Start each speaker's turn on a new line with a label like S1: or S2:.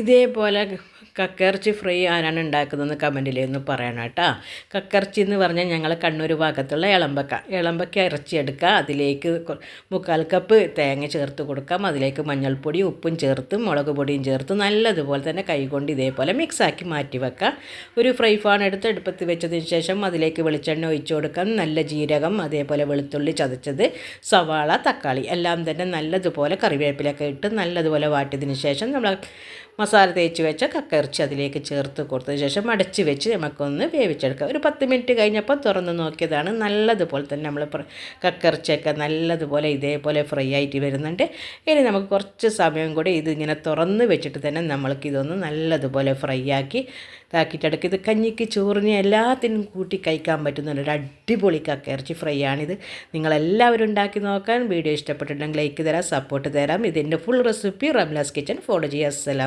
S1: ഇതേപോലെ കക്കയിറച്ചി ഫ്രൈ ആരാണ് ഉണ്ടാക്കുന്നതെന്ന് കമൻറ്റിൽ ഒന്ന് പറയണം കേട്ടോ. കക്കയിറച്ചി എന്ന് പറഞ്ഞാൽ ഞങ്ങൾ കണ്ണൂർ ഭാഗത്തുള്ള ഇളമ്പക്ക ഇറച്ചി എടുക്കുക, അതിലേക്ക് 3/4 കപ്പ് തേങ്ങ ചേർത്ത് കൊടുക്കാം, അതിലേക്ക് മഞ്ഞൾപ്പൊടി ഉപ്പും ചേർത്ത് മുളക് പൊടിയും ചേർത്ത് നല്ലതുപോലെ തന്നെ കൈകൊണ്ട് ഇതേപോലെ മിക്സാക്കി മാറ്റി വെക്കുക. ഒരു ഫ്രൈ പാൻ എടുത്ത് അടുപ്പത്ത് വെച്ചതിന് ശേഷം അതിലേക്ക് വെളിച്ചെണ്ണ ഒഴിച്ച് കൊടുക്കാം. നല്ല ജീരകം, അതേപോലെ വെളുത്തുള്ളി ചതച്ചത്, സവാള, തക്കാളി എല്ലാം തന്നെ നല്ലതുപോലെ കറിവേപ്പിലൊക്കെ ഇട്ട് നല്ലതുപോലെ വാട്ടിയതിന് ശേഷം നമ്മൾ മസാല തേച്ച് വെച്ച കക്കയിറച്ചി അതിലേക്ക് ചേർത്ത് കൊടുത്തതിന് ശേഷം അടച്ച് വെച്ച് നമുക്കൊന്ന് വേവിച്ചെടുക്കാം. ഒരു 10 മിനിറ്റ് കഴിഞ്ഞപ്പോൾ തുറന്ന് നോക്കിയതാണ്. നല്ലതുപോലെ തന്നെ നമ്മൾ കക്കയിറച്ചിയൊക്കെ നല്ലതുപോലെ ഇതേപോലെ ഫ്രൈ ആയിട്ട് വരുന്നുണ്ട്. ഇനി നമുക്ക് കുറച്ച് സമയം കൂടി ഇതിങ്ങനെ തുറന്ന് വെച്ചിട്ട് തന്നെ നമ്മൾക്കിതൊന്ന് നല്ലതുപോലെ ഫ്രൈ ആക്കിയിട്ടെടുക്കുക. ഇത് കഞ്ഞിക്ക് ചോറിന് എല്ലാത്തിനും കൂട്ടി കഴിക്കാൻ പറ്റുന്ന ഒരു അടിപൊളി കക്കയിറച്ചി ഫ്രൈ ആണിത്. നിങ്ങളെല്ലാവരും ഉണ്ടാക്കി നോക്കാൻ. വീഡിയോ ഇഷ്ടപ്പെട്ടിട്ടുണ്ടെങ്കിൽ ലൈക്ക് തരാം, സപ്പോർട്ട് തരാം. ഇതിൻ്റെ full recipe Ramla's kitchen follow ചെയ്യുക. അസ്സലാമു